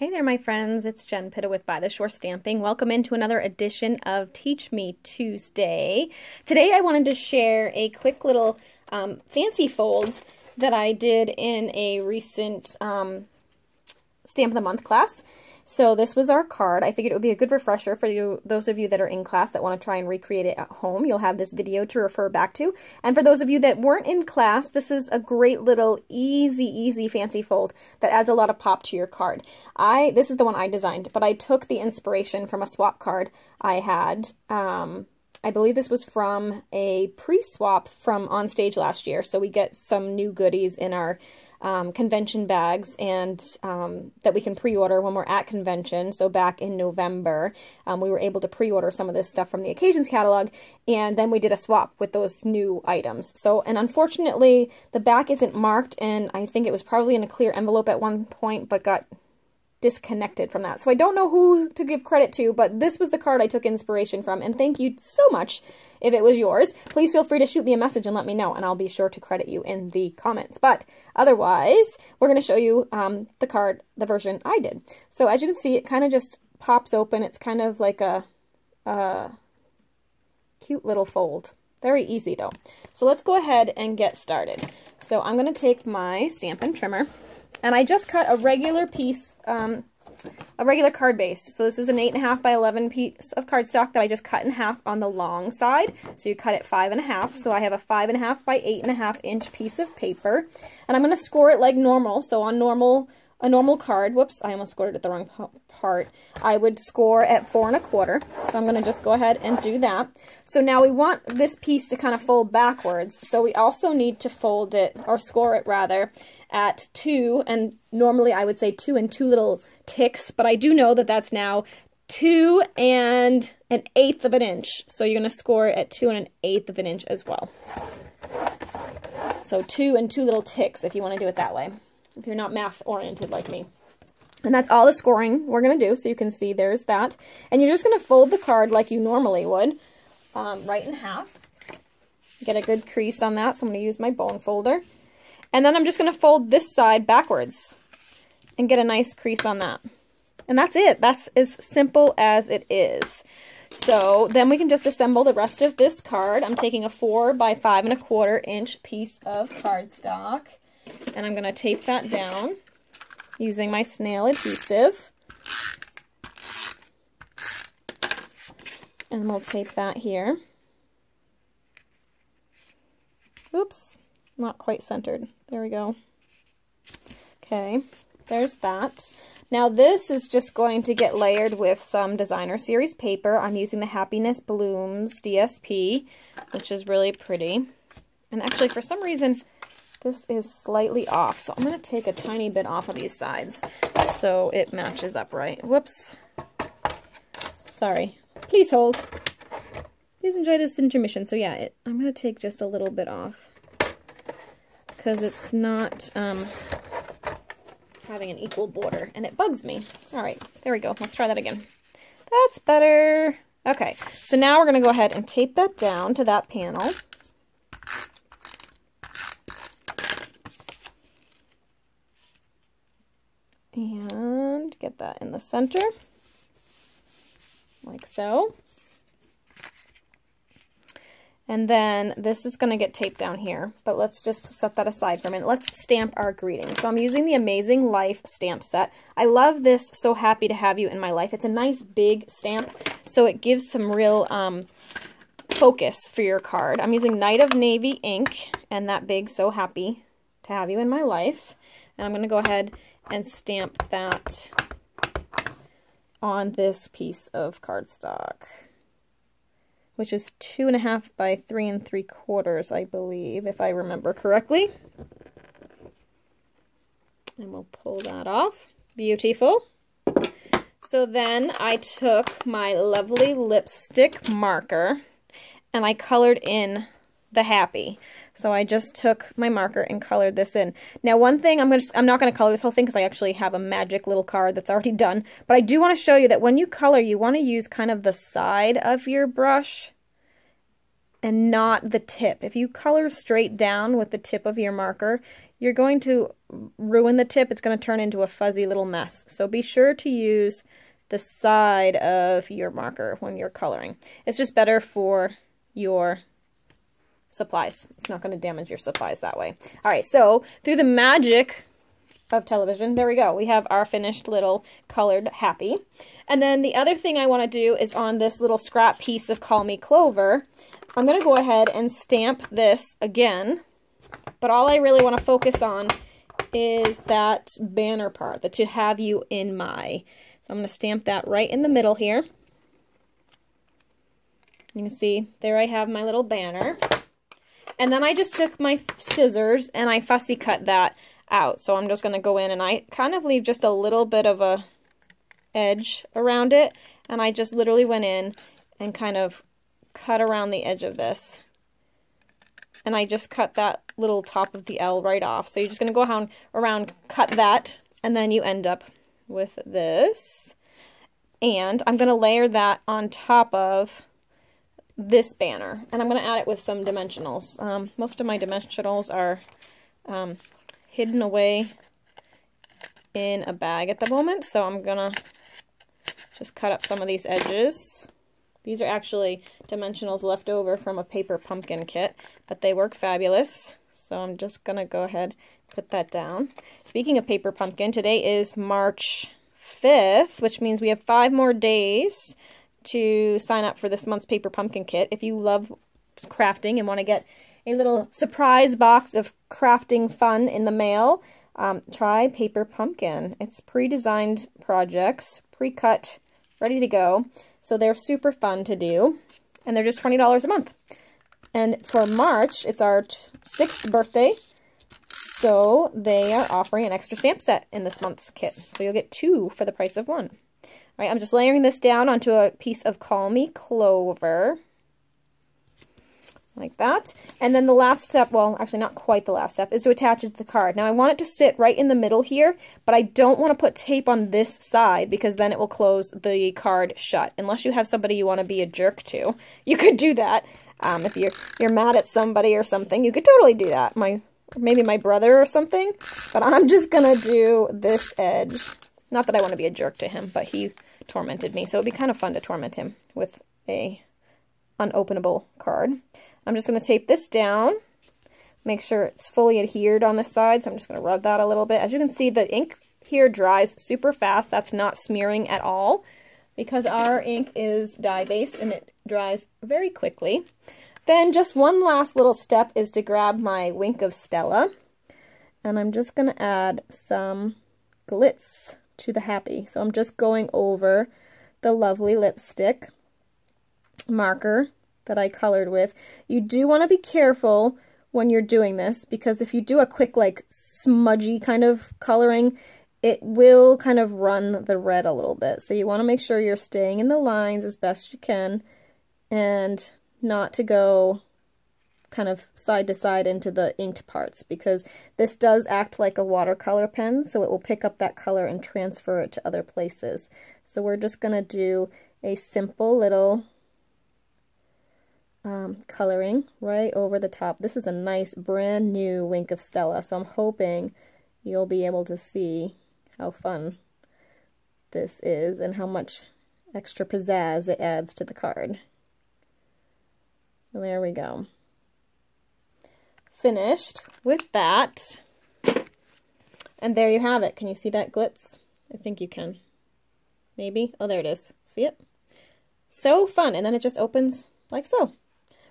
Hey there, my friends. It's Jen Pitta with By the Shore Stamping. Welcome into another edition of Teach Me Tuesday. Today I wanted to share a quick little fancy fold that I did in a recent Stamp of the Month class. So this was our card. I figured it would be a good refresher for you, those of you that are in class that want to try and recreate it at home. You'll have this video to refer back to. And for those of you that weren't in class, this is a great little easy fancy fold that adds a lot of pop to your card. This is the one I designed, but I took the inspiration from a swap card I had. I believe this was from a pre-swap from On Stage last year. So we get some new goodies in our convention bags and that we can pre-order when we're at convention. So back in November, we were able to pre-order some of this stuff from the Occasions catalog, and then we did a swap with those new items. So, and unfortunately, the back isn't marked, and I think it was probably in a clear envelope at one point, but got disconnected from that. So I don't know who to give credit to, but this was the card I took inspiration from, and thank you so much if it was yours. Please feel free to shoot me a message and let me know, and I'll be sure to credit you in the comments. But otherwise, we're going to show you the card, the version I did. So as you can see, it kind of just pops open. It's kind of like a cute little fold. Very easy though. So let's go ahead and get started. So I'm going to take my Stampin' Trimmer, and I just cut a regular piece, a regular card base. So this is an 8.5 by 11 piece of cardstock that I just cut in half on the long side. So you cut it 5.5. So I have a 5.5 by 8.5 inch piece of paper, and I'm going to score it like normal. So on a normal card, whoops, I almost scored it at the wrong part. I would score at 4 1/4. So I'm going to just go ahead and do that. So now we want this piece to kind of fold backwards. So we also need to fold it, or score it rather, at 2, and normally I would say 2 and 2 little ticks, but I do know that that's now 2 and 1/8 of an inch. So you're going to score it at 2 and 1/8 of an inch as well. So 2 and 2 little ticks if you want to do it that way, if you're not math oriented like me. And that's all the scoring we're going to do. So you can see there's that. And you're just going to fold the card like you normally would, right in half. Get a good crease on that, so I'm going to use my bone folder. And then I'm just going to fold this side backwards and get a nice crease on that. And that's it. That's as simple as it is. So then we can just assemble the rest of this card. I'm taking a 4 by 5 1/4 inch piece of cardstock, and I'm going to tape that down using my snail adhesive. And we'll tape that here. Oops. Not quite centered. There we go. Okay, there's that. Now this is just going to get layered with some designer series paper. I'm using the Happiness Blooms DSP, which is really pretty. And actually, for some reason, this is slightly off. So I'm going to take a tiny bit off of these sides so it matches up right. Whoops. Sorry. Please hold. Please enjoy this intermission. So yeah, I'm going to take just a little bit off, because it's not having an equal border, and it bugs me. All right, there we go. Let's try that again. That's better. Okay, so now we're going to go ahead and tape that down to that panel. And get that in the center, like so. And then this is going to get taped down here, but let's just set that aside for a minute. Let's stamp our greeting. So I'm using the Amazing Life stamp set. I love this So Happy to Have You in My Life. It's a nice big stamp, so it gives some real focus for your card. I'm using Night of Navy ink and that big So Happy to Have You in My Life. And I'm going to go ahead and stamp that on this piece of cardstock, which is 2.5 by 3 3/4, I believe, if I remember correctly. And we'll pull that off. Beautiful. So then I took my lovely lipstick marker and I colored in the happy. So I just took my marker and colored this in. Now one thing, I'm not going to color this whole thing because I actually have a magic little card that's already done. But I do want to show you that when you color, you want to use kind of the side of your brush and not the tip. If you color straight down with the tip of your marker, you're going to ruin the tip. It's going to turn into a fuzzy little mess. So be sure to use the side of your marker when you're coloring. It's just better for your supplies. It's not going to damage your supplies that way. All right, so through the magic of television, there we go. We have our finished little colored happy. And then the other thing I want to do is on this little scrap piece of Call Me Clover, I'm going to go ahead and stamp this again. But all I really want to focus on is that banner part, the "to have you in my." So I'm going to stamp that right in the middle here. You can see there I have my little banner. And then I just took my scissors and I fussy cut that out. So I'm just going to go in and I kind of leave just a little bit of a edge around it. And I just literally went in and kind of cut around the edge of this. And I just cut that little top of the L right off. So you're just going to go around, cut that, and then you end up with this. And I'm going to layer that on top of this banner. And I'm going to add it with some dimensionals. Most of my dimensionals are hidden away in a bag at the moment. So I'm going to just cut up some of these edges. These are actually dimensionals left over from a paper pumpkin kit, but they work fabulous. So I'm just going to go ahead and put that down. Speaking of paper pumpkin, today is March 5th, which means we have 5 more days to sign up for this month's paper pumpkin kit. If you love crafting and want to get a little surprise box of crafting fun in the mail, try paper pumpkin. It's pre-designed projects, pre-cut, ready to go. So they're super fun to do, and they're just $20 a month. And for March, it's our 6th birthday, so they are offering an extra stamp set in this month's kit. So you'll get 2 for the price of 1. All right, I'm just layering this down onto a piece of Call Me Clover, like that. And then the last step, well, actually not quite the last step, is to attach it to the card. Now I want it to sit right in the middle here, but I don't want to put tape on this side because then it will close the card shut. Unless you have somebody you want to be a jerk to, you could do that. If you're mad at somebody or something, you could totally do that. Maybe my brother or something. But I'm just gonna do this edge. Not that I want to be a jerk to him, but he tormented me, so it'd be kind of fun to torment him with a unopenable card. I'm just going to tape this down, make sure it's fully adhered on the side, so I'm just going to rub that a little bit. As you can see, the ink here dries super fast. That's not smearing at all because our ink is dye-based and it dries very quickly. Then just one last little step is to grab my Wink of Stella, and I'm just going to add some glitz to the happy. So I'm just going over the lovely lipstick marker that I colored with. You do want to be careful when you're doing this, because if you do a quick, like, smudgy kind of coloring, it will kind of run the red a little bit. So you want to make sure you're staying in the lines as best you can and not to go kind of side to side into the inked parts, because this does act like a watercolor pen, so it will pick up that color and transfer it to other places. So we're just going to do a simple little coloring right over the top. This is a nice brand new Wink of Stella, so I'm hoping you'll be able to see how fun this is and how much extra pizzazz it adds to the card. So there we go. Finished with that. And there you have it. Can you see that glitz? I think you can. Maybe. Oh, there it is. See it? So fun. And then it just opens like so.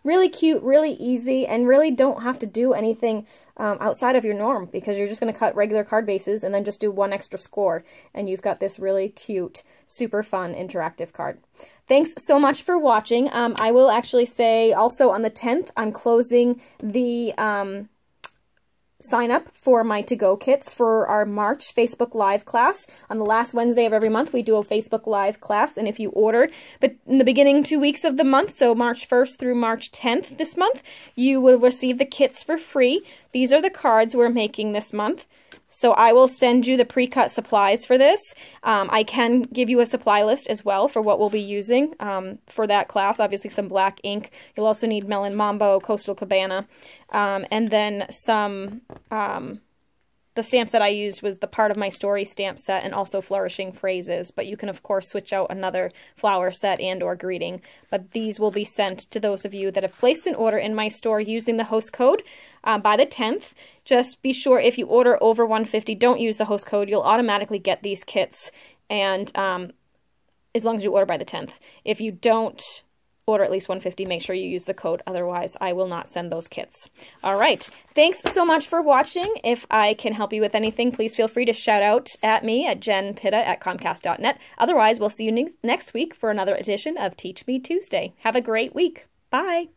Really cute, really easy, and really don't have to do anything outside of your norm, because you're just going to cut regular card bases and then just do 1 extra score, and you've got this really cute, super fun interactive card. Thanks so much for watching. I will actually say also on the 10th, I'm closing the sign up for my to-go kits for our March Facebook Live class. On the last Wednesday of every month, we do a Facebook Live class, and if you ordered but in the beginning 2 weeks of the month, so March 1st through March 10th this month, you will receive the kits for free. These are the cards we're making this month. So I will send you the pre-cut supplies for this. I can give you a supply list as well for what we'll be using for that class. Obviously some black ink. You'll also need Melon Mambo, Coastal Cabana, and then some the stamps that I used was the part of my story stamp set and also flourishing phrases, but you can of course switch out another flower set and or greeting. But these will be sent to those of you that have placed an order in my store using the host code by the 10th. Just be sure if you order over $150, don't use the host code. You'll automatically get these kits, and as long as you order by the 10th. If you don't order at least $150, make sure you use the code. Otherwise, I will not send those kits. All right. Thanks so much for watching. If I can help you with anything, please feel free to shout out at me at jenpitta@comcast.net. Otherwise, we'll see you next week for another edition of Teach Me Tuesday. Have a great week. Bye.